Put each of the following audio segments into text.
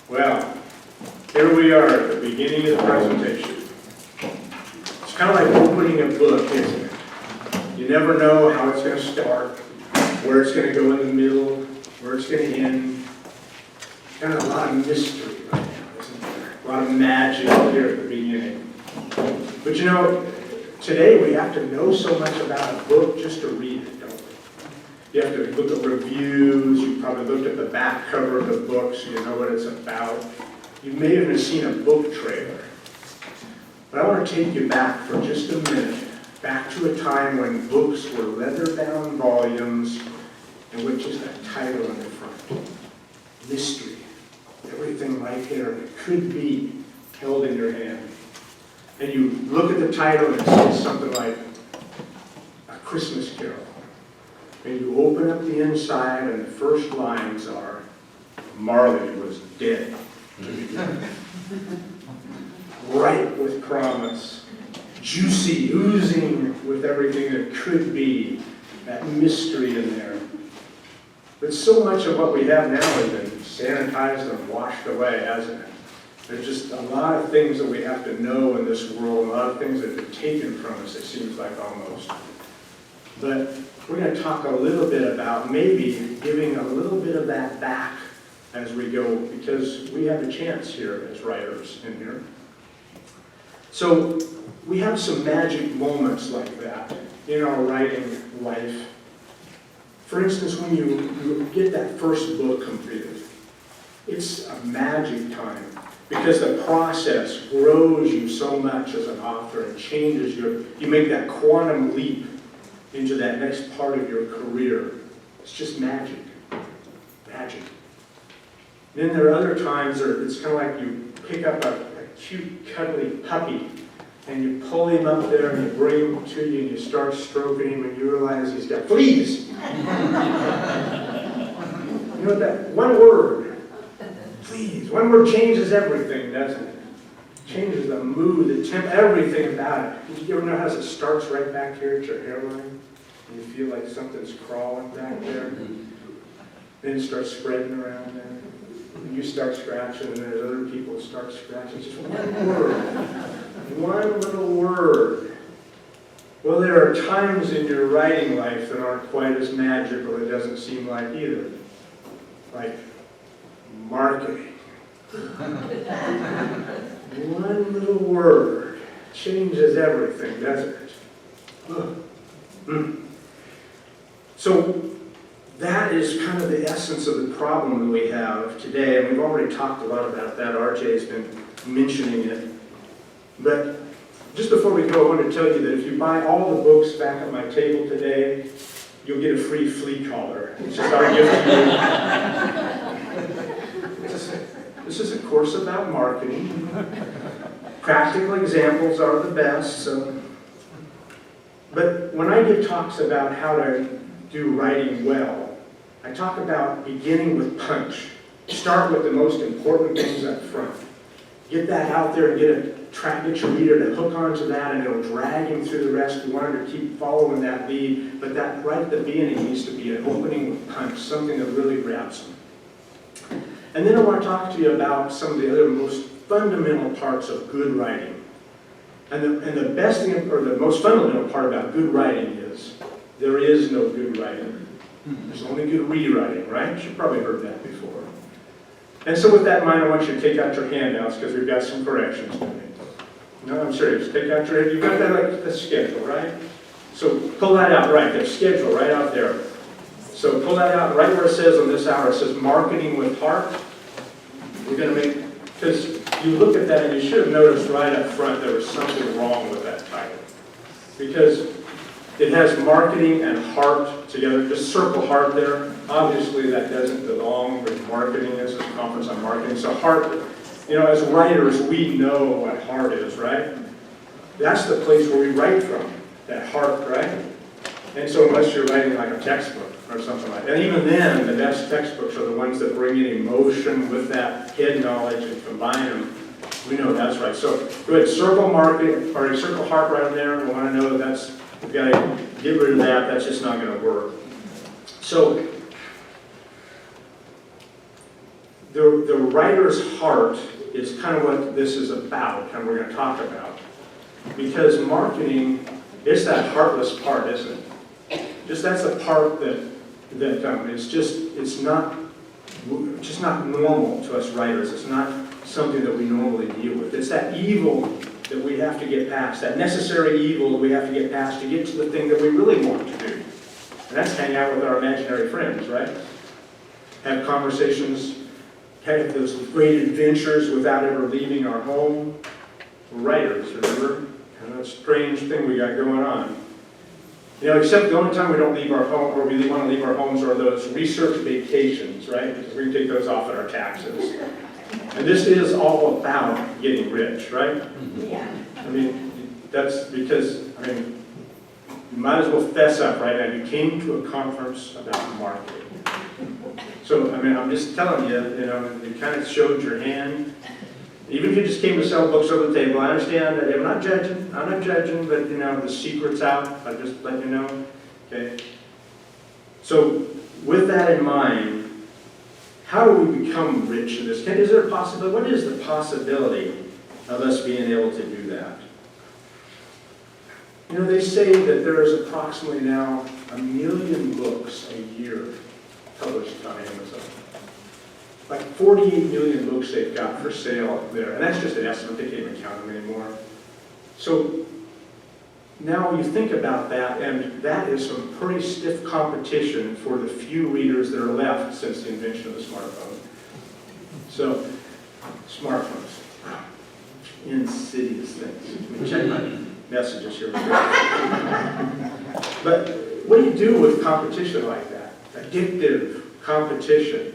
Well, here we are at the beginning of the presentation. It's kind of like opening a book, isn't it? You never know how it's going to start, where it's going to go in the middle, where it's going to end. Kind of a lot of mystery right now, isn't there? A lot of magic here at the beginning. But you know, today we have to know so much about a book just to read it, don't we? You have to look at reviews. You probably looked at the back cover of the book so you know what it's about. You may have even seen a book trailer. But I want to take you back for just a minute, back to a time when books were leather-bound volumes and with just a title on the front. Mystery. Everything right here that could be held in your hand. And you look at the title and it says something like A Christmas Carol. And you open up the inside and the first lines are, Marley was dead. Ripe with promise. Juicy, oozing with everything that could be. That mystery in there. But so much of what we have now has been sanitized and washed away, hasn't it? There's just a lot of things that we have to know in this world, a lot of things that have been taken from us, it seems like almost. But we're going to talk a little bit about maybe giving a little bit of that back as we go, because we have a chance here as writers in here. So we have some magic moments like that in our writing life. For instance, when you get that first book completed, it's a magic time because the process grows you so much as an author and changes you make that quantum leap into that next part of your career. It's just magic. Magic. Then there are other times where it's kind of like you pick up a cute, cuddly puppy and you pull him up there and you bring him to you and you start stroking him and you realize he's got fleas. You know that one word, please, one word changes everything, doesn't it? Changes the mood, the temp, everything about it. You ever know how it starts right back here at your hairline? And you feel like something's crawling back there. Then it starts spreading around there. And you start scratching and there's other people who start scratching. Just one word. One little word. Well, there are times in your writing life that aren't quite as magical, it doesn't seem like either. Like marketing. One little word changes everything, doesn't it? So that is kind of the essence of the problem that we have today, and we've already talked a lot about that. RJ's been mentioning it. But just before we go, I want to tell you that if you buy all the books back at my table today, you'll get a free flea collar. It's just our gift to you. This is a course about marketing. Practical examples are the best. But when I give talks about how to do writing well, I talk about beginning with punch. Start with the most important things up front. Get that out there and get your reader to hook onto that, and it'll drag him through the rest. You want him to keep following that lead, but that right at the beginning needs to be an opening with punch, something that really grabs him. And then I want to talk to you about some of the other most fundamental parts of good writing. And the best thing, or the most fundamental part about good writing is there is no good writing. There's only good rewriting, right? You've probably heard that before. And so with that in mind, I want you to take out your handouts because we've got some corrections to make. No, I'm serious. Take out your, you've got that like the schedule, right? So pull that out, right, that schedule right out there. So pull that out right where it says on this hour, it says marketing with heart. We're going to make, because you look at that and you should have noticed right up front there was something wrong with that title. Because it has marketing and heart together. Just circle heart there. Obviously that doesn't belong with marketing. This is a conference on marketing. So heart, you know, as writers, we know what heart is, right? That's the place where we write from, that heart, right? And so unless you're writing like a textbook or something like that, and even then, the best textbooks are the ones that bring in emotion with that head knowledge and combine them. We know that's right. So go ahead, circle market, or circle heart right there. We want to know that that's, we've got to get rid of that. That's just not going to work. So the writer's heart is kind of what this is about, and we're going to talk about. Because marketing is that heartless part, isn't it? Just that's the part that it's not normal to us writers. It's not something that we normally deal with. It's that evil that we have to get past, that necessary evil that we have to get past to get to the thing that we really want to do. And that's hang out with our imaginary friends, right? Have conversations, have those great adventures without ever leaving our home. We're writers, remember? Kind of a strange thing we got going on. You know, except the only time we don't leave our home, or we want to leave our homes, are those research vacations, right? Because we can take those off at our taxes. And this is all about getting rich, right? Yeah. I mean, that's because, you might as well fess up, right? Now, you came to a conference about marketing. So, I'm just telling you, you kind of showed your hand. Even if you just came to sell books over the table, I understand that I'm not judging, but, the secret's out. I just let you know, okay? So, with that in mind, how do we become rich in this? Is there a possibility? What is the possibility of us being able to do that? They say that there is approximately now 1 million books a year published on Amazon. Like 48 million books they've got for sale there. And that's just an estimate. They can't even count them anymore. So now you think about that, and that is some pretty stiff competition for the few readers that are left since the invention of the smartphone. So, smartphones. Insidious things. Let me check my messages here. But what do you do with competition like that? Addictive competition.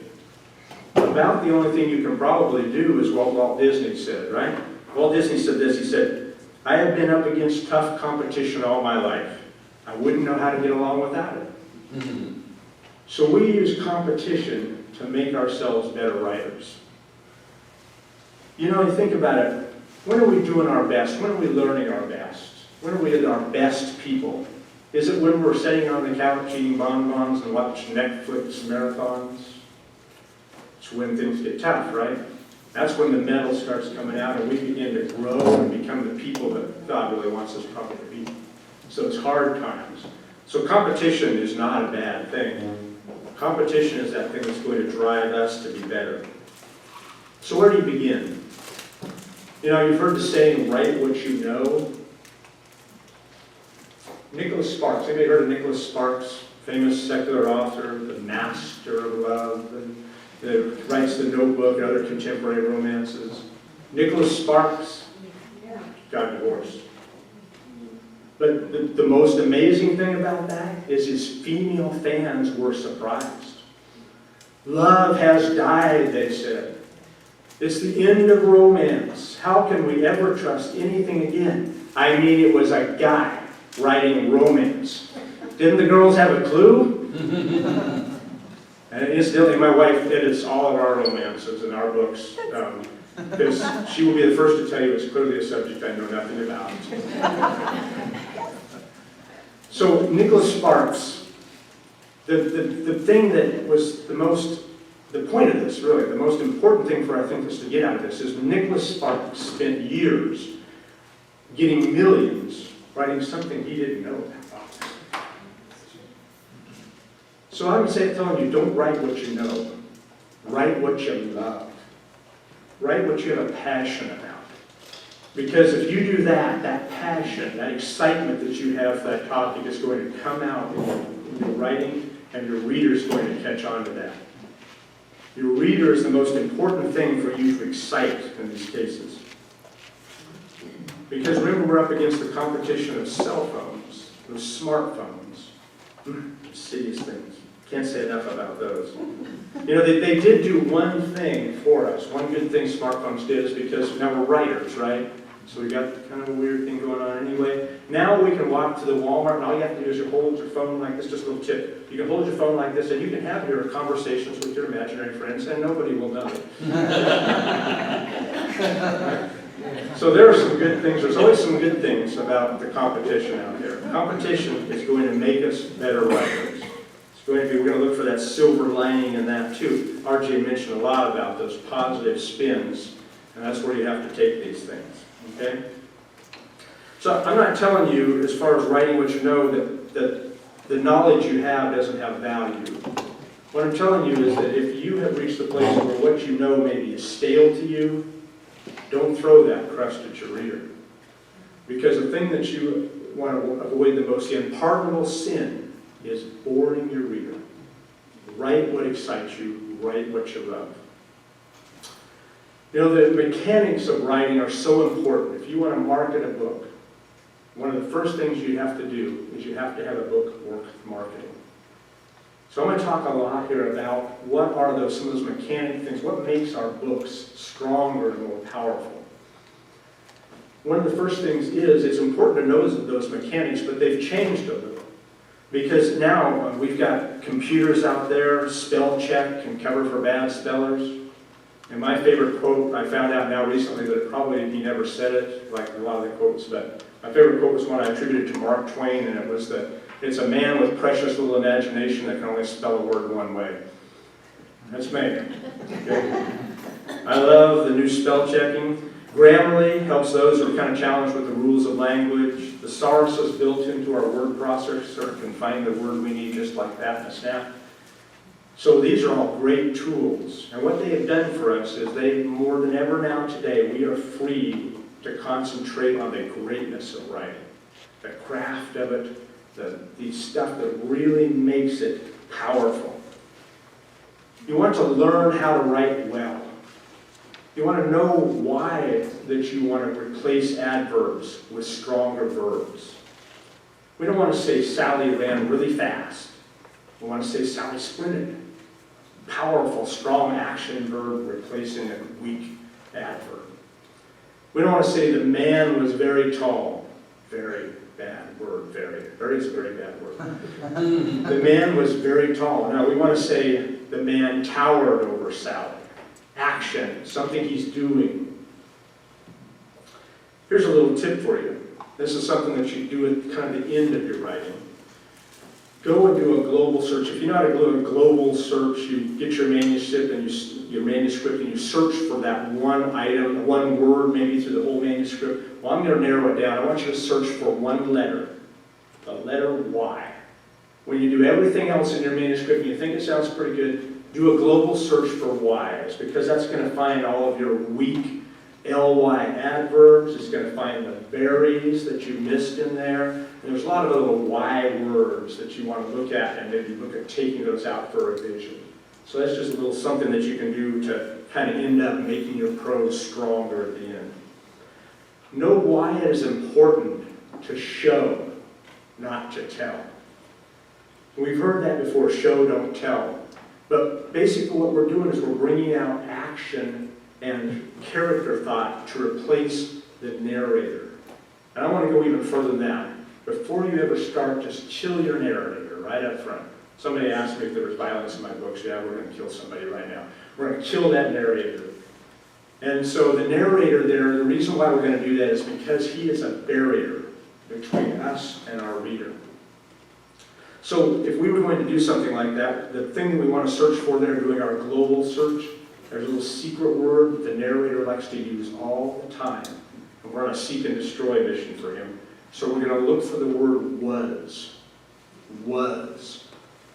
About the only thing you can probably do is what Walt Disney said, right? Walt Disney said this. He said, "I have been up against tough competition all my life. I wouldn't know how to get along without it." Mm-hmm. So we use competition to make ourselves better writers. You think about it. When are we doing our best? When are we learning our best? When are we at our best people? Is it when we're sitting on the couch eating bonbons and watching Netflix marathons? It's when things get tough, right? That's when the metal starts coming out and we begin to grow and become the people that God really wants us probably to be. So it's hard times. So competition is not a bad thing. Competition is that thing that's going to drive us to be better. So where do you begin? You've heard the saying, write what you know. Nicholas Sparks. Anybody heard of Nicholas Sparks? Famous secular author, the master of love, and that writes The Notebook and other contemporary romances. Nicholas Sparks got divorced. But the most amazing thing about that is his female fans were surprised. Love has died, they said. It's the end of romance. How can we ever trust anything again? It was a guy writing romance. Didn't the girls have a clue? And incidentally, my wife edits all of our romances in our books, because she will be the first to tell you it's clearly a subject I know nothing about. So Nicholas Sparks, the thing that was the point of this, really, the most important thing for, I think, us to get out of this is Nicholas Sparks spent years getting millions writing something he didn't know about. So I would say, telling you, don't write what you know. Write what you love. Write what you have a passion about. Because if you do that, that passion, that excitement that you have for that topic is going to come out in your writing, and your reader is going to catch on to that. Your reader is the most important thing for you to excite in these cases. Because remember, we're up against the competition of cell phones, those smartphones. Insidious things. Can't say enough about those. They did do one thing for us. One good thing smartphones did is because now we're writers, right? So we got kind of a weird thing going on anyway. Now we can walk to the Walmart, and all you have to do is you hold your phone like this, just a little tip. You can hold your phone like this, and you can have your conversations with your imaginary friends, and nobody will know it. So there are some good things. There's always some good things about the competition out there. Competition is going to make us better writers. We're going to look for that silver lining in that too. RJ mentioned a lot about those positive spins, and that's where you have to take these things, okay? So I'm not telling you, as far as writing what you know, that the knowledge you have doesn't have value. What I'm telling you is that if you have reached the place where what you know maybe is stale to you, don't throw that crust at your reader. Because the thing that you want to avoid the most, the unpardonable sin, is boring your reader. Write what excites you, write what you love. You know, the mechanics of writing are so important. If you want to market a book, one of the first things you have to do is you have to have a book worth marketing. So I'm going to talk a lot here about what are some of those mechanic things, what makes our books stronger and more powerful. One of the first things is it's important to know those mechanics, but they've changed a little. Because now we've got computers out there, spell check can cover for bad spellers. And my favorite quote, I found out now recently that he never said it, like a lot of the quotes, but my favorite quote was one I attributed to Mark Twain, and it was that it's a man with precious little imagination that can only spell a word one way. That's me. Okay? I love the new spell checking. Grammarly helps those who are kind of challenged with the rules of language. The Thesaurus is built into our word processor, can find the word we need just like that in a snap. So these are all great tools. And what they have done for us is more than ever now today, we are free to concentrate on the greatness of writing, the craft of it, the stuff that really makes it powerful. You want to learn how to write well. You want to know why that you want to replace adverbs with stronger verbs. We don't want to say Sally ran really fast. We want to say Sally sprinted. Powerful, strong action verb replacing a weak adverb. We don't want to say the man was very tall. Very bad word, very. Very is a very bad word. The man was very tall. Now we want to say the man towered over Sally. Action, something he's doing. Here's a little tip for you. This is something that you do at kind of the end of your writing. Go and do a global search. If you know how to do a global search, you get your manuscript and you search for that one item, one word maybe through the whole manuscript. Well, I'm going to narrow it down. I want you to search for one letter, the letter Y. When you do everything else in your manuscript and you think it sounds pretty good, do a global search for Y's, because that's going to find all of your weak ly adverbs. It's going to find the berries that you missed in there. And there's a lot of little Y words that you want to look at, and maybe look at taking those out for revision. So that's just a little something that you can do to kind of end up making your prose stronger at the end. Know why it is important to show, not to tell. We've heard that before, show, don't tell. But basically what we're doing is we're bringing out action and character thought to replace the narrator. And I want to go even further than that. Before you ever start, just chill your narrator right up front. Somebody asked me if there was violence in my books. Yeah, we're going to kill somebody right now. We're going to kill that narrator. And so the narrator there, the reason why we're going to do that is because he is a barrier between us and our reader. So if we were going to do something like that, the thing that we want to search for there, doing our global search, there's a little secret word that the narrator likes to use all the time. And we're on a seek and destroy mission for him. So we're going to look for the word was. Was.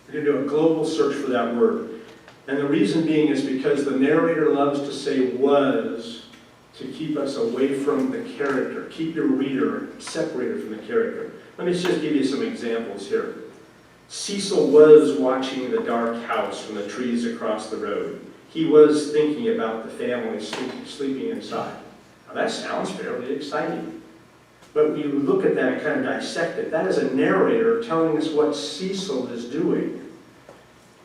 We're going to do a global search for that word. And the reason being is because the narrator loves to say was to keep us away from the character. Keep your reader separated from the character. Let me just give you some examples here. Cecil was watching the dark house from the trees across the road. He was thinking about the family sleeping inside. Now that sounds fairly exciting. But when you look at that and kind of dissect it, that is a narrator telling us what Cecil is doing.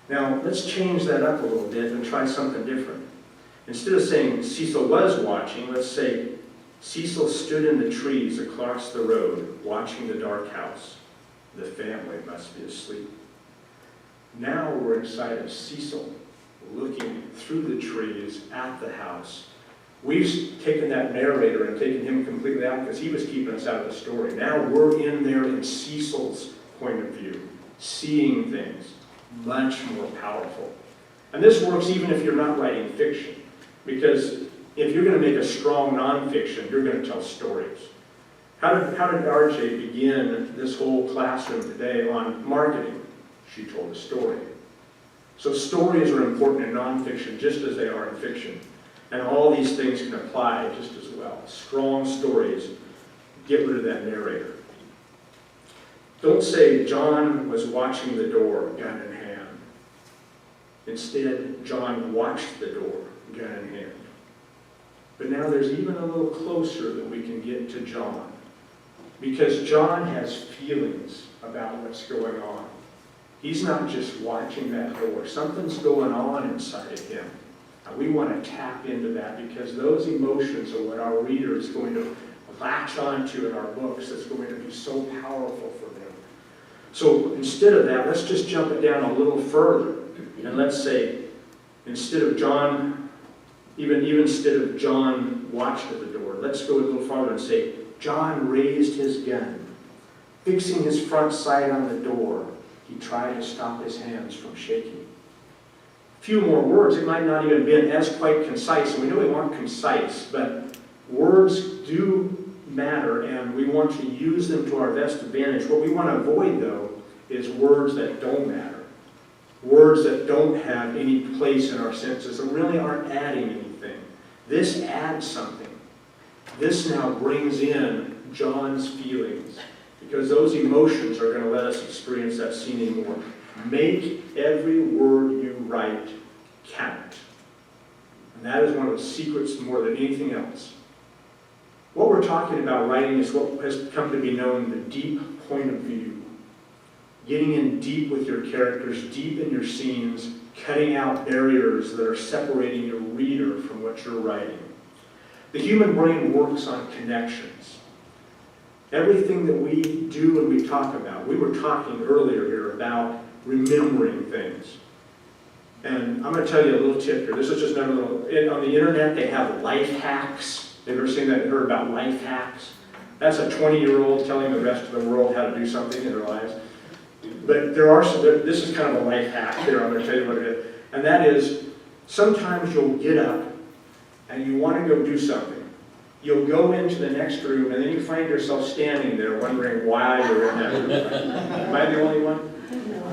Now let's change that up a little bit and try something different. Instead of saying Cecil was watching, let's say Cecil stood in the trees across the road watching the dark house. The family must be asleep. Now we're inside of Cecil, looking through the trees at the house. We've taken that narrator and taken him completely out because he was keeping us out of the story. Now we're in there in Cecil's point of view, seeing things. much more powerful. And this works even if you're not writing fiction, because if you're going to make a strong nonfiction, you're going to tell stories. How did RJ begin this whole classroom today on marketing? She told a story. So stories are important in nonfiction just as they are in fiction. And all these things can apply just as well. Strong stories, get rid of that narrator. Don't say John was watching the door, gun in hand. Instead, John watched the door, gun in hand. But now there's even a little closer that we can get to John. Because John has feelings about what's going on. He's not just watching that door. Something's going on inside of him. And we want to tap into that because those emotions are what our reader is going to latch onto in our books. That's going to be so powerful for them. So instead of that, let's just jump it down a little further. And let's say, instead of John, even instead of John watched at the door, let's go a little farther and say, John raised his gun. Fixing his front sight on the door, he tried to stop his hands from shaking. Few more words, it might not even been as quite concise. And we know we want concise, but words do matter, and we want to use them to our best advantage. What we want to avoid, though, is words that don't matter. Words that don't have any place in our senses and really aren't adding anything. This adds something. This now brings in John's feelings, because those emotions are going to let us experience that scene anymore. Make every word you write count. And that is one of the secrets more than anything else. What we're talking about writing is what has come to be known the deep point of view. Getting in deep with your characters, deep in your scenes, cutting out barriers that are separating your reader from what you're writing. The human brain works on connections. Everything that we do and we talk about, we were talking earlier here about remembering things. And I'm going to tell you a little tip here. This is just another little, on the internet they have life hacks. Have you ever seen that, heard about life hacks? That's a 20-year-old telling the rest of the world how to do something in their lives. But there are some, this is kind of a life hack here, I'm going to tell you what it is. And that is, sometimes you'll get up and you want to go do something. You'll go into the next room and then you find yourself standing there wondering why you're in that room. Am I the only one?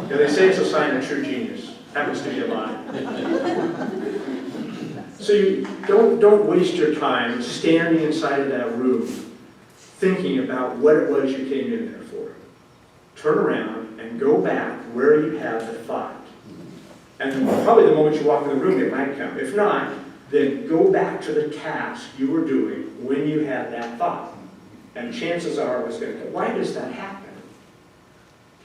Yeah, they say it's a sign of true genius. Happens to be a lie. So you don't waste your time standing inside of that room thinking about what it was you came in there for. Turn around and go back where you had the thought. And probably the moment you walk in the room, it might come. If not, then go back to the task you were doing when you had that thought. And chances are it was going to come. Why does that happen?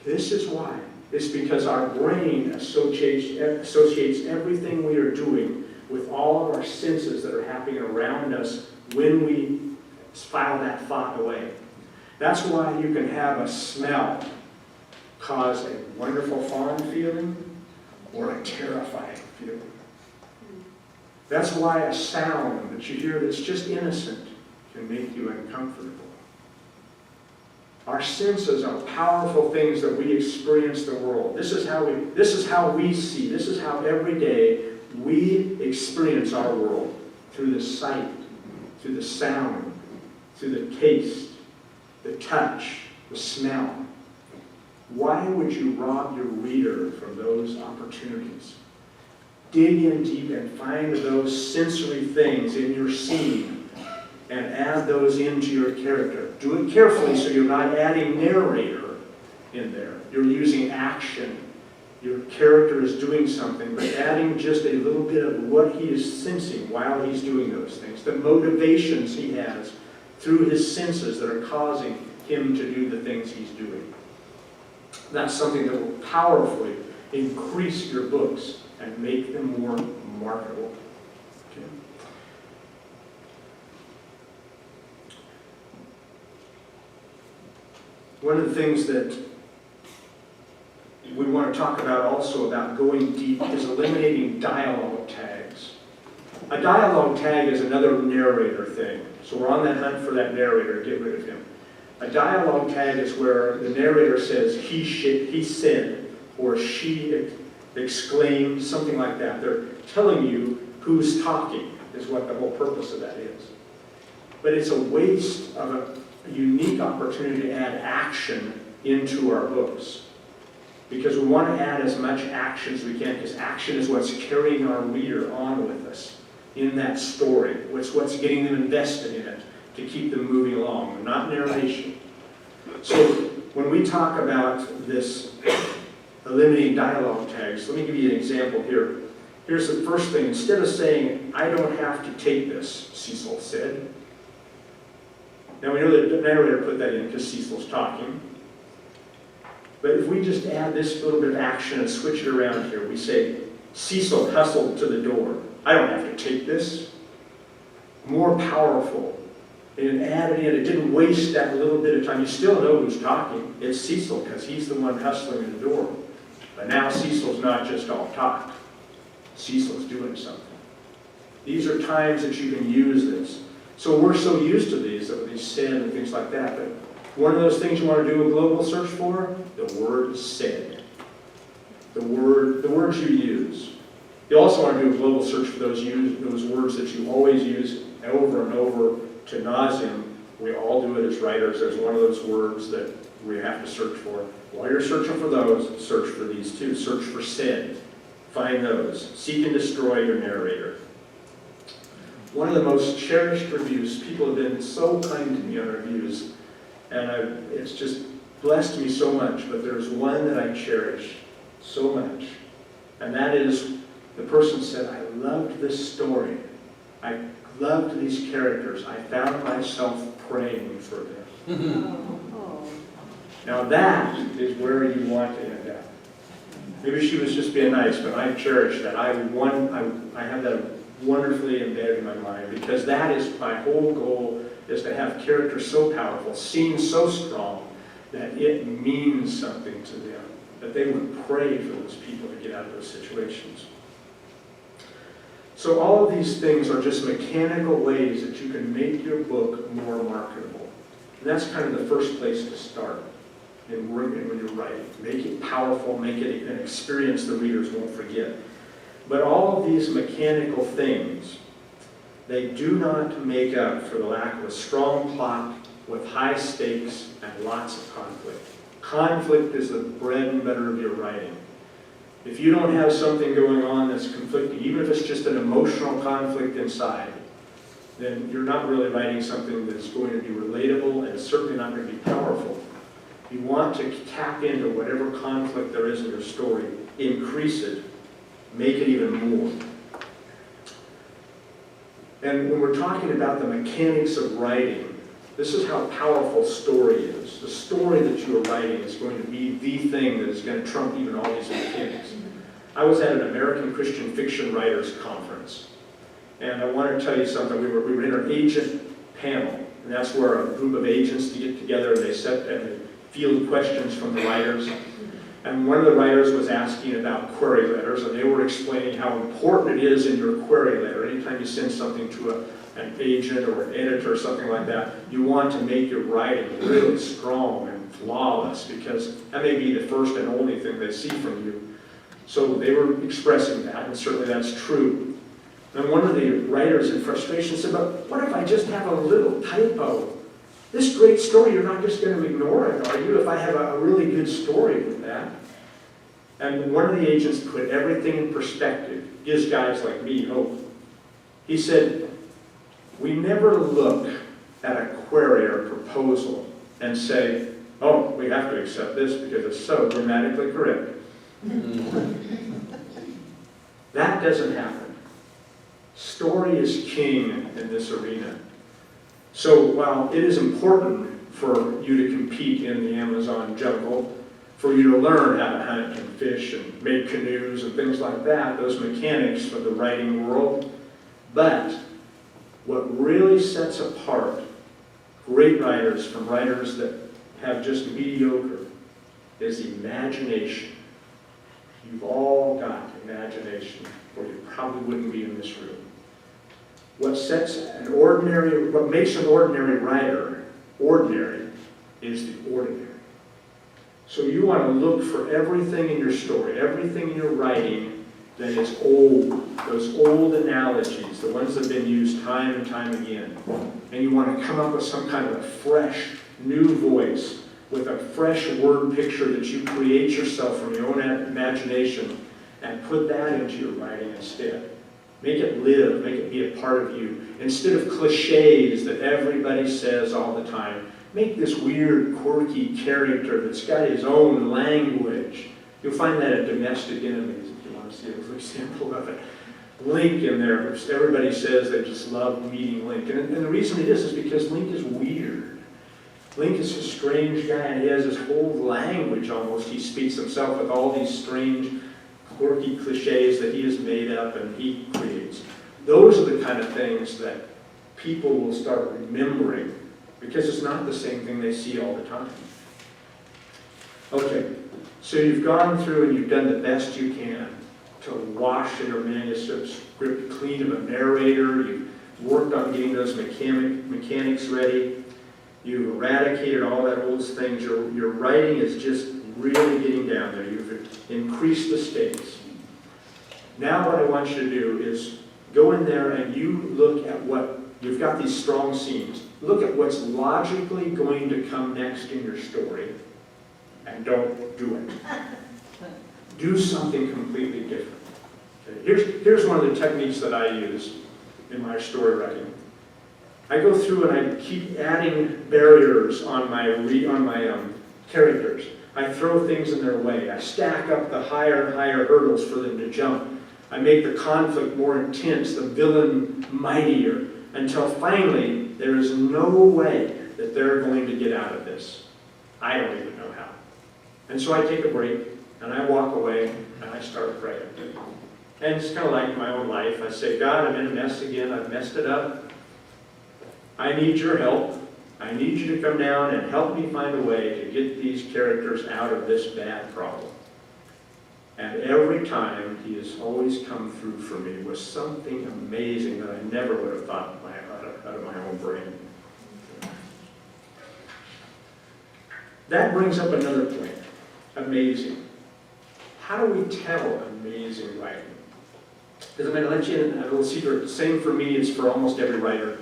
This is why. It's because our brain associates everything we are doing with all of our senses that are happening around us when we file that thought away. That's why you can have a smell cause a wonderful fond feeling or a terrifying feeling. That's why a sound that you hear that's just innocent can make you uncomfortable. Our senses are powerful things that we experience the world. This is how we see. This is how every day we experience our world. Through the sight, through the sound, through the taste, the touch, the smell. Why would you rob your reader from those opportunities? Dig in deep and find those sensory things in your scene and add those into your character. Do it carefully so you're not adding narrator in there. You're using action. Your character is doing something, but adding just a little bit of what he is sensing while he's doing those things. The motivations he has through his senses that are causing him to do the things he's doing. That's something that will powerfully increase your books and make them more marketable. Okay. One of the things that we want to talk about also about going deep is eliminating dialogue tags. A dialogue tag is another narrator thing. So we're on that hunt for that narrator, get rid of him. A dialogue tag is where the narrator says he said, or she exclaim, something like that. They're telling you who's talking, is what the whole purpose of that is. But it's a waste of a unique opportunity to add action into our books. Because we want to add as much action as we can, because action is what's carrying our reader on with us in that story. It's what's getting them invested in it to keep them moving along, not narration. So when we talk about this eliminating dialogue tags, let me give you an example here. Here's the first thing. Instead of saying, I don't have to take this, Cecil said. Now we know that the narrator put that in because Cecil's talking. But if we just add this little bit of action and switch it around here, we say, Cecil hustled to the door. I don't have to take this. More powerful. And added in, it didn't waste that little bit of time. You still know who's talking. It's Cecil, because he's the one hustling in the door. But now Cecil's not just all talk. Cecil's doing something. These are times that you can use this. So we're so used to these, that these said and things like that. But one of those things you want to do a global search for, the word said. The words you use. You also want to do a global search for those words that you always use over and over to nauseam. We all do it as writers. There's one of those words that we have to search for. While you're searching for those, search for these too. Search for said. Find those. Seek and destroy your narrator. One of the most cherished reviews, people have been so kind to me on reviews, and it's just blessed me so much, but there's one that I cherish so much, and that is, the person said, I loved this story. I loved these characters. I found myself praying for them. Now that is where you want to end up. Maybe she was just being nice, but I cherish that. I have that wonderfully embedded in my mind, because that is my whole goal, is to have characters so powerful, scenes so strong, that it means something to them, that they would pray for those people to get out of those situations. So all of these things are just mechanical ways that you can make your book more marketable. And that's kind of the first place to start in working when you're writing. Make it powerful, make it an experience the readers won't forget. But all of these mechanical things, they do not make up for the lack of a strong plot with high stakes and lots of conflict. Conflict is the bread and butter of your writing. If you don't have something going on that's conflicting, even if it's just an emotional conflict inside, then you're not really writing something that's going to be relatable, and it's certainly not going to be powerful. You want to tap into whatever conflict there is in your story, increase it, make it even more. And when we're talking about the mechanics of writing, this is how powerful story is. The story that you are writing is going to be the thing that is going to trump even all these mechanics. I was at an American Christian Fiction Writers Conference, and I want to tell you something. We were in an agent panel, and that's where a group of agents get together and they set and field questions from the writers. And one of the writers was asking about query letters, and they were explaining how important it is in your query letter. Anytime you send something to an agent or an editor or something like that, you want to make your writing really strong and flawless, because that may be the first and only thing they see from you. So they were expressing that, and certainly that's true. And one of the writers in frustration said, but what if I just have a little typo? This great story, you're not just going to ignore it, are you, if I have a really good story with that? And one of the agents put everything in perspective, gives guys like me hope. He said, we never look at a query or proposal and say, oh, we have to accept this because it's so grammatically correct. That doesn't happen. Story is king in this arena. So while it is important for you to compete in the Amazon jungle, for you to learn how to hunt and fish and make canoes and things like that, those mechanics for the writing world, but what really sets apart great writers from writers that have just mediocre is imagination. You've all got imagination, or you probably wouldn't be in this room. What makes an ordinary writer ordinary is the ordinary. So you want to look for everything in your story, everything in your writing that is old, those old analogies, the ones that have been used time and time again. And you want to come up with some kind of a fresh, new voice with a fresh word picture that you create yourself from your own imagination and put that into your writing instead. Make it live, make it be a part of you. Instead of cliches that everybody says all the time, make this weird, quirky character that's got his own language. You'll find that at Domestic Enemies, if you want to see a example of it. Link in there, which everybody says they just love meeting Link. And the reason it is because Link is weird. Link is a strange guy, and he has his whole language almost. He speaks himself with all these strange, quirky cliches that he has made up and he creates. Those are the kind of things that people will start remembering because it's not the same thing they see all the time. Okay, so you've gone through and you've done the best you can to wash your manuscript clean of a narrator. You've worked on getting those mechanics ready. You've eradicated all that old things. Your writing is just really getting down there. You've increased the stakes. Now what I want you to do is go in there and you look at what, you've got these strong scenes. Look at what's logically going to come next in your story and don't do it. Do something completely different. Okay? Here's one of the techniques that I use in my story writing. I go through and I keep adding barriers on my characters. I throw things in their way. I stack up the higher and higher hurdles for them to jump. I make the conflict more intense, the villain mightier, until finally there is no way that they're going to get out of this. I don't even know how. And so I take a break, and I walk away, and I start praying. And it's kind of like my own life. I say, God, I'm in a mess again. I've messed it up. I need your help. I need you to come down and help me find a way to get these characters out of this bad problem. And every time, he has always come through for me with something amazing that I never would have thought out of my own brain. That brings up another point. Amazing. How do we tell amazing writing? Because I'm going to let you in a little secret. The same for me as for almost every writer.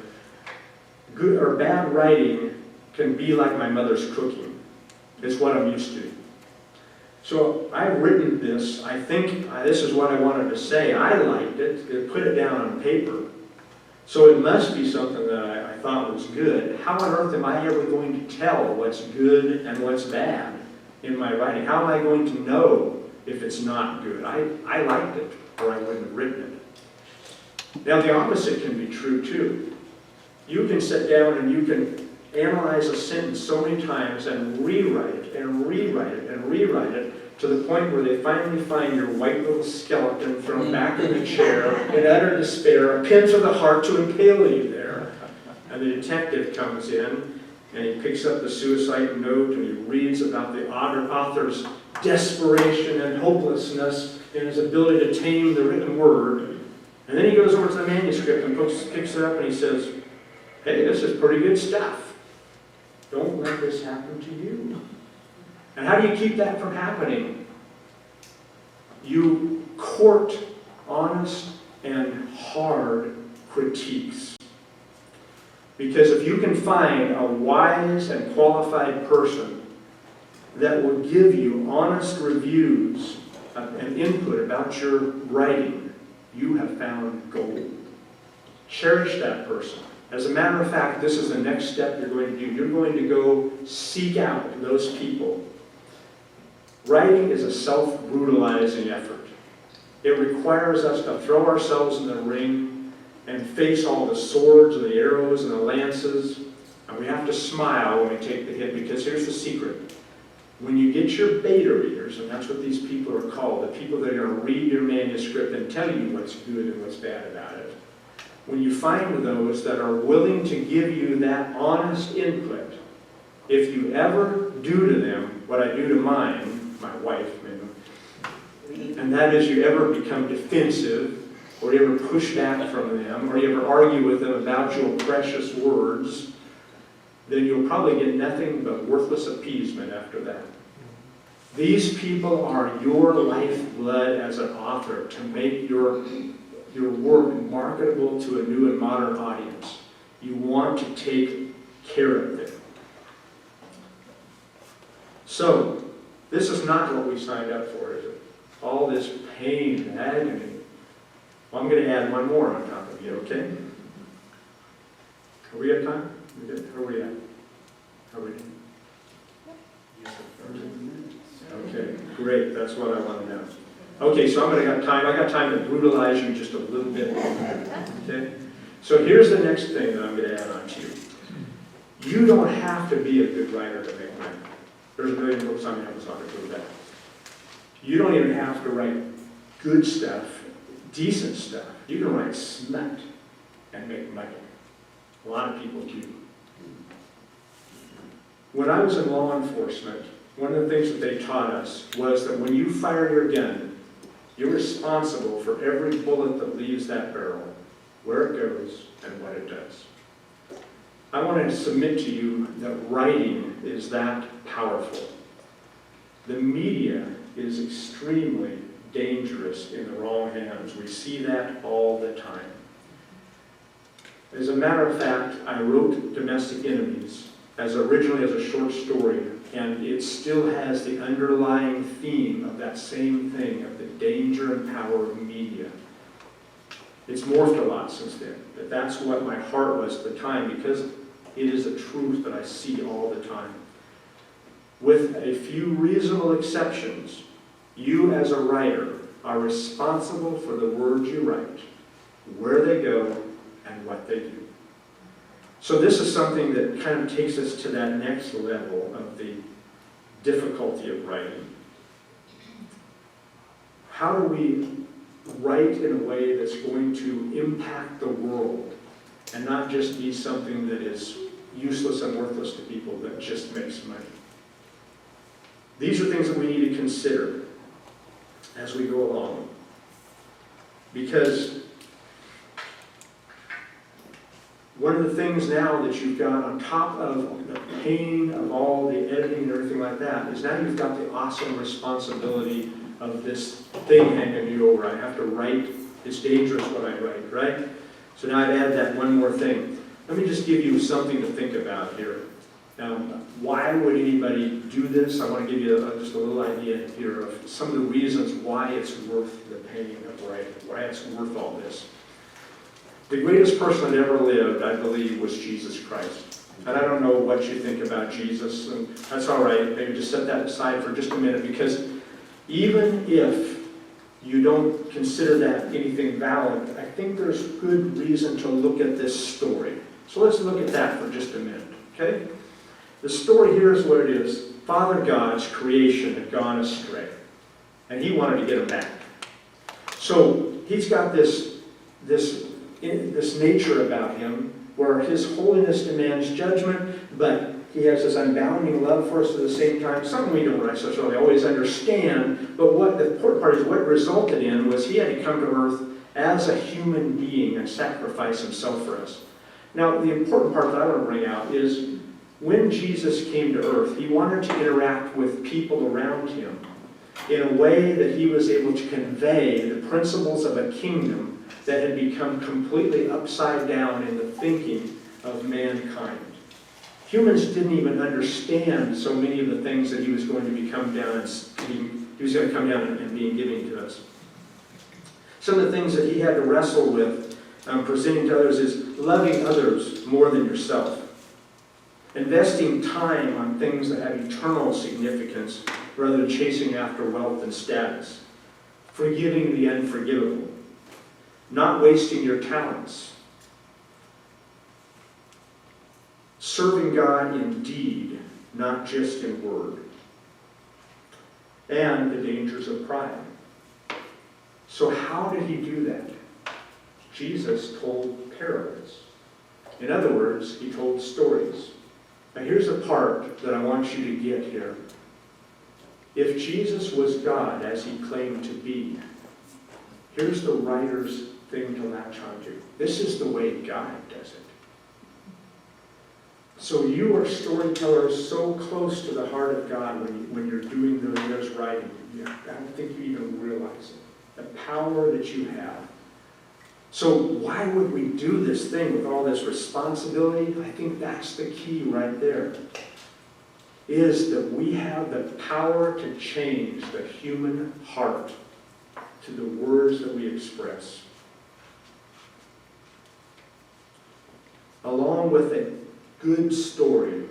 Good or bad writing can be like my mother's cooking. It's what I'm used to. So I've written this. I think this is what I wanted to say. I liked it. Put it down on paper. So it must be something that I thought was good. How on earth am I ever going to tell what's good and what's bad in my writing? How am I going to know if it's not good? I liked it, or I wouldn't have written it. Now the opposite can be true too. You can sit down and you can analyze a sentence so many times and rewrite it and rewrite it and rewrite it to the point where they finally find your white little skeleton thrown back in the chair in utter despair, a pin to the heart to impale you there. And the detective comes in and he picks up the suicide note and he reads about the author's desperation and hopelessness in his ability to tame the written word. And then he goes over to the manuscript and picks it up and he says, hey, this is pretty good stuff. Don't let this happen to you. And how do you keep that from happening? You court honest and hard critiques. Because if you can find a wise and qualified person that will give you honest reviews and input about your writing, you have found gold. Cherish that person. As a matter of fact, this is the next step you're going to do. You're going to go seek out those people. Writing is a self-brutalizing effort. It requires us to throw ourselves in the ring and face all the swords and the arrows and the lances. And we have to smile when we take the hit, because here's the secret. When you get your beta readers, and that's what these people are called, the people that are going to read your manuscript and tell you what's good and what's bad about it, when you find those that are willing to give you that honest input, if you ever do to them what I do to mine, my wife, maybe, and that is you ever become defensive, or you ever push back from them, or you ever argue with them about your precious words, then you'll probably get nothing but worthless appeasement after that. These people are your lifeblood as an author to make your work marketable to a new and modern audience. You want to take care of them. So, this is not what we signed up for, is it? All this pain and agony. Well, I'm going to add one more on top of you, okay? Are we at time? We good? How are we at? How are we doing? Okay, great. That's what I want to know. Okay, so I got time to brutalize you just a little bit longer. Okay? So here's the next thing that I'm going to add on to you. You don't have to be a good writer to make money. There's a million books on Amazon to prove that. You don't even have to write good stuff, decent stuff. You can write smut and make money. A lot of people do. When I was in law enforcement, one of the things that they taught us was that when you fire your gun, you're responsible for every bullet that leaves that barrel, where it goes, and what it does. I want to submit to you that writing is that powerful. The media is extremely dangerous in the wrong hands. We see that all the time. As a matter of fact, I wrote Domestic Enemies originally as a short story, and it still has the underlying theme of that same thing, of the danger and power of media. It's morphed a lot since then, but that's what my heart was at the time, because it is a truth that I see all the time. With a few reasonable exceptions, you as a writer are responsible for the words you write, where they go, and what they do. So this is something that kind of takes us to that next level of the difficulty of writing. How do we write in a way that's going to impact the world and not just be something that is useless and worthless to people that just makes money? These are things that we need to consider as we go along. Because one of the things now that you've got on top of the pain of all the editing and everything like that is now you've got the awesome responsibility of this thing hanging you over. I have to write. It's dangerous what I write, right? So now I've added that one more thing. Let me just give you something to think about here. Now, why would anybody do this? I want to give you just a little idea here of some of the reasons why it's worth the pain of writing, why it's worth all this. The greatest person that ever lived, I believe, was Jesus Christ. And I don't know what you think about Jesus, and that's all right. Maybe just set that aside for just a minute, because even if you don't consider that anything valid, I think there's good reason to look at this story. So let's look at that for just a minute, okay? The story here is what it is. Father God's creation had gone astray, and he wanted to get them back. So he's got this nature about him where his holiness demands judgment, but he has this unbounding love for us at the same time, something we don't necessarily always understand, but what the important part is, what it resulted in was he had to come to earth as a human being and sacrifice himself for us. Now, the important part that I want to bring out is when Jesus came to earth, he wanted to interact with people around him in a way that he was able to convey the principles of a kingdom that had become completely upside down in the thinking of mankind. Humans didn't even understand so many of the things that he was going to come down and being giving to us. Some of the things that he had to wrestle with, presenting to others, is loving others more than yourself. Investing time on things that have eternal significance rather than chasing after wealth and status. Forgiving the unforgivable. Not wasting your talents. Serving God in deed, not just in word. And the dangers of pride. So how did he do that? Jesus told parables. In other words, he told stories. Now here's the part that I want you to get here. If Jesus was God, as he claimed to be, here's the writer's thing to latch onto. This is the way God does it. So you are storytellers so close to the heart of God when you're doing those writing. I don't think you even realize it, the power that you have. So why would we do this thing with all this responsibility? I think that's the key right there, is that we have the power to change the human heart to the words that we express. Along with a good story,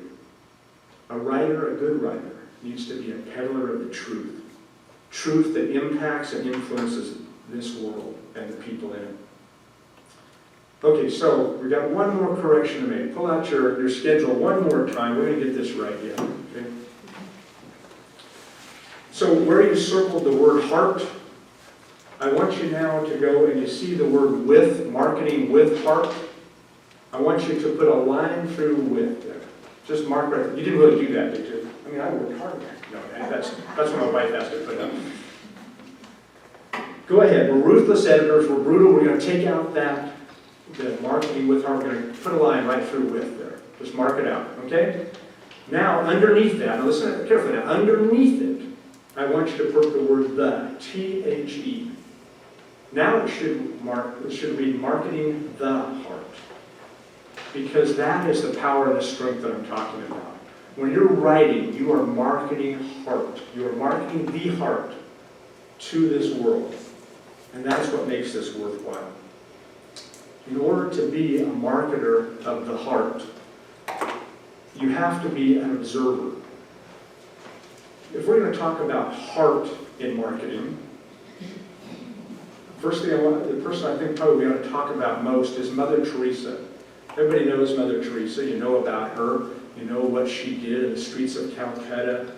a good writer, needs to be a peddler of the truth. Truth that impacts and influences this world and the people in it. Okay, so we've got one more correction to make. Pull out your schedule one more time. We're going to get this right yet. Okay? So where you circled the word heart, I want you now to go and you see the word with, marketing with heart. I want you to put a line through with there. Just mark right. You didn't really do that, did you? I mean, I worked hard. No, that's what my wife has to put up. Go ahead. We're ruthless editors. We're brutal. We're going to take out the marketing with heart. We're going to put a line right through with there. Just mark it out, okay? Now, underneath that, now listen carefully now, underneath it, I want you to put the word the, T-H-E. Now it should read marketing the heart. Because that is the power and the strength that I'm talking about. When you're writing, you are marketing heart. You are marketing the heart to this world. And that's what makes this worthwhile. In order to be a marketer of the heart, you have to be an observer. If we're going to talk about heart in marketing, the person I think probably we ought to talk about most is Mother Teresa. Everybody knows Mother Teresa. You know about her. You know what she did in the streets of Calcutta,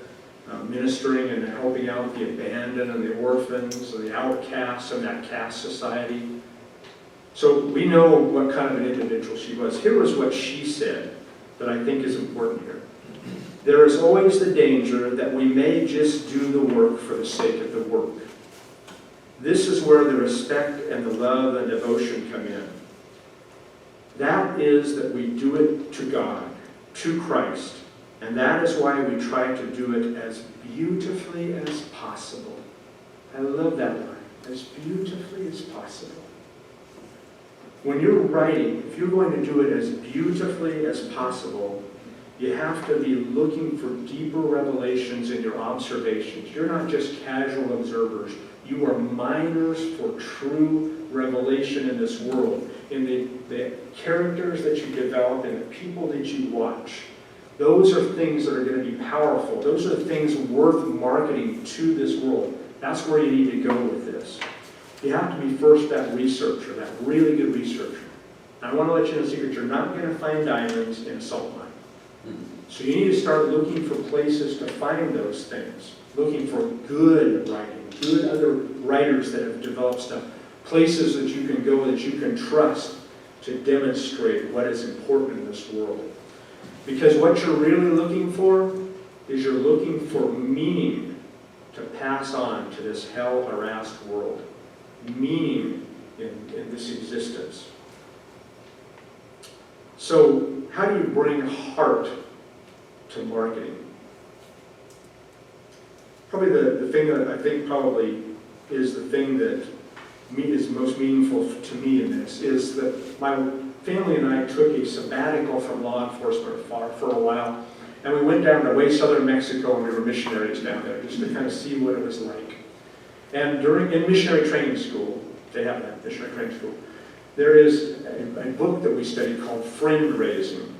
ministering and helping out the abandoned and the orphans and the outcasts in that caste society. So we know what kind of an individual she was. Here was what she said that I think is important here. There is always the danger that we may just do the work for the sake of the work. This is where the respect and the love and devotion come in. That is that we do it to God, to Christ, and that is why we try to do it as beautifully as possible. I love that line, as beautifully as possible. When you're writing, if you're going to do it as beautifully as possible, you have to be looking for deeper revelations in your observations. You're not just casual observers. You are miners for true revelation in this world, in the characters that you develop and the people that you watch. Those are things that are going to be powerful. Those are things worth marketing to this world. That's where you need to go with this. You have to be first that researcher, that really good researcher. And I want to let you know a secret. You're not going to find diamonds in a salt mine. So you need to start looking for places to find those things. Looking for good writing, good other writers that have developed stuff. Places that you can go, that you can trust to demonstrate what is important in this world. Because what you're really looking for is you're looking for meaning to pass on to this hell-harassed world. Meaning in this existence. So, how do you bring heart to marketing? Probably the thing that I think probably is the thing that is most meaningful to me in this is that my family and I took a sabbatical from law enforcement for a while, and we went down to way southern Mexico and we were missionaries down there just to kind of see what it was like. And in missionary training school, they have that, missionary training school, there is a book that we study called Friend Raising.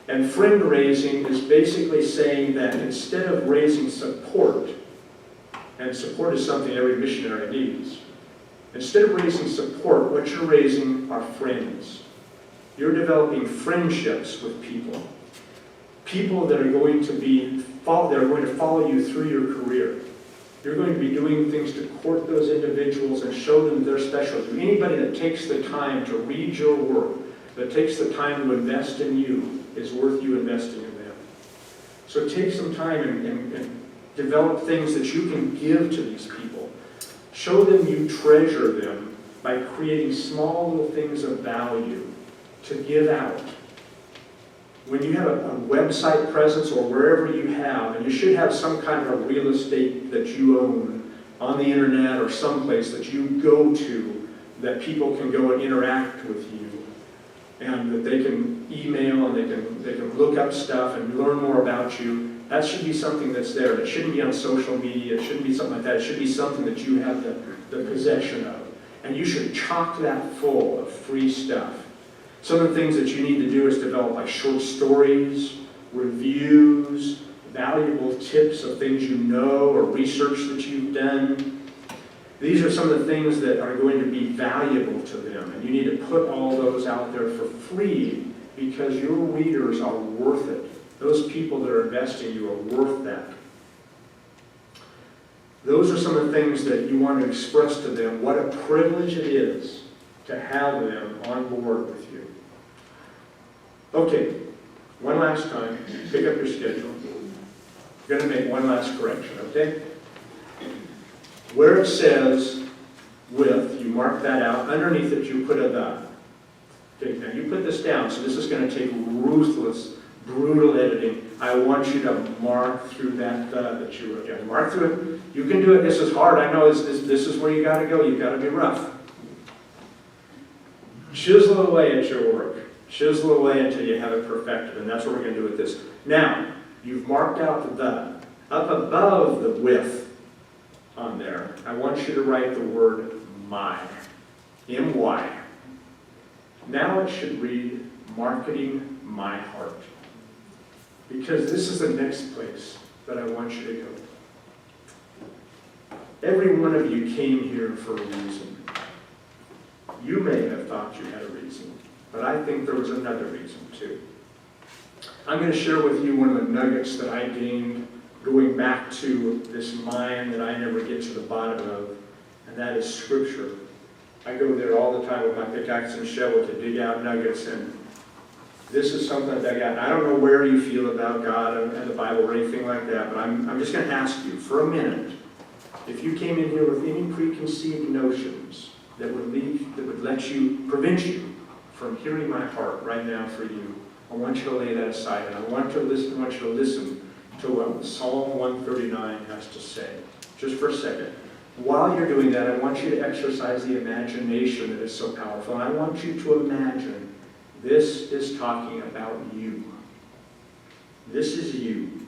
And friend raising is basically saying that instead of raising support, and support is something every missionary needs, instead of raising support, what you're raising are friends. You're developing friendships with people. People that are going to follow you through your career. You're going to be doing things to court those individuals and show them their specialty. Anybody that takes the time to read your work, that takes the time to invest in you, is worth you investing in them. So take some time and develop things that you can give to these people. Show them you treasure them by creating small little things of value to give out. when you have a website presence or wherever you have, and you should have some kind of a real estate that you own on the internet or someplace that you go to, that people can go and interact with you, and that they can email and they can look up stuff and learn more about you. That should be something that's there. It shouldn't be on social media. It shouldn't be something like that. It should be something that you have the possession of. And you should chock that full of free stuff. Some of the things that you need to do is develop like short stories, reviews, valuable tips of things you know or research that you've done. These are some of the things that are going to be valuable to them. And you need to put all those out there for free because your readers are worth it. Those people that are investing in you are worth that. Those are some of the things that you want to express to them, what a privilege it is to have them on board with you. Okay, one last time, pick up your schedule. You're going to make one last correction, okay? Where it says with, you mark that out. Underneath it, you put a the. Okay, now you put this down, so this is going to take ruthless, brutal editing. I want you to mark through that that you wrote down. Mark through it. You can do it. This is hard. I know this is where you got to go. You've got to be rough. Chisel away at your work. Chisel away until you have it perfected, and that's what we're going to do with this. Now, you've marked out the. Up above the with on there, I want you to write the word my. M-Y. Now it should read, marketing my heart. Because this is the next place that I want you to go. Every one of you came here for a reason. You may have thought you had a reason, but I think there was another reason too. I'm going to share with you one of the nuggets that I gained going back to this mine that I never get to the bottom of, and that is Scripture. I go there all the time with my pickaxe and shovel to dig out nuggets, and this is something I dug out. I don't know where you feel about God and the Bible or anything like that, but I'm just going to ask you for a minute, if you came in here with any preconceived notions that would prevent you from hearing my heart right now for you, I want you to lay that aside, and I want you to listen to what Psalm 139 has to say. Just for a second. While you're doing that, I want you to exercise the imagination that is so powerful. And I want you to imagine this is talking about you. This is you.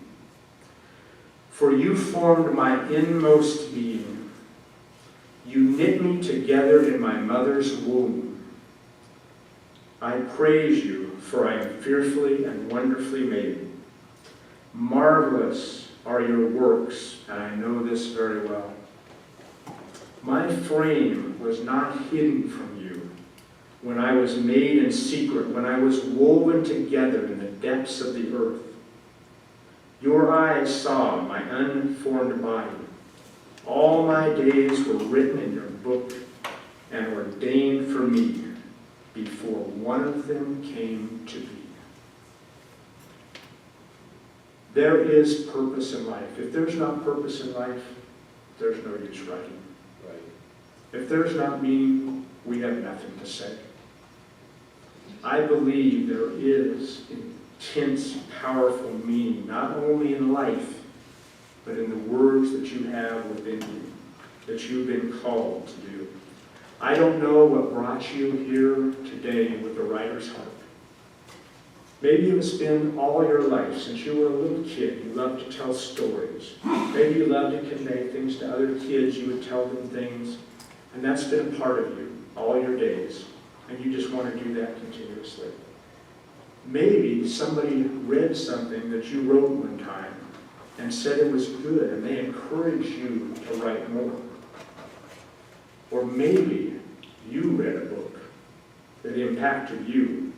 For you formed my inmost being. You knit me together in my mother's womb. I praise you, for I am fearfully and wonderfully made. Marvelous are your works, and I know this very well. My frame was not hidden from you when I was made in secret, when I was woven together in the depths of the earth. Your eyes saw my unformed body. All my days were written in your book and ordained for me before one of them came to be. There is purpose in life. If there's not purpose in life, there's no use writing. Right. If there's not meaning, we have nothing to say. I believe there is intense, powerful meaning, not only in life, but in the words that you have within you, that you've been called to do. I don't know what brought you here today with the writer's heart. Maybe it's been all your life, since you were a little kid, you loved to tell stories. Maybe you loved to convey things to other kids, you would tell them things, and that's been a part of you all your days, and you just want to do that continuously. Maybe somebody read something that you wrote one time and said it was good, and they encouraged you to write more. Or maybe you read a book that impacted you.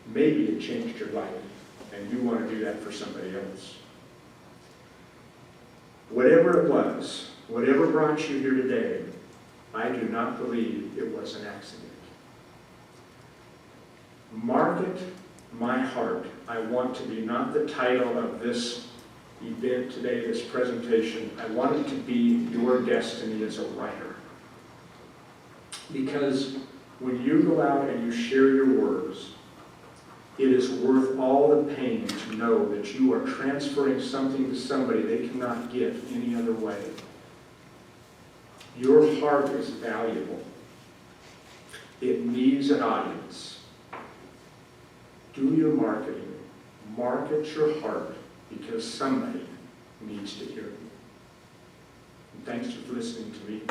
Maybe it changed your life, and you want to do that for somebody else. Whatever it was, whatever brought you here today, I do not believe it was an accident. Market my heart. I want to be not the title of this event today, this presentation. I want it to be your destiny as a writer. Because when you go out and you share your words, It is worth all the pain to know that you are transferring something to somebody they cannot get any other way. Your heart is valuable. It needs an audience. Do your marketing. Market your heart because somebody needs to hear you. And thanks for listening to me.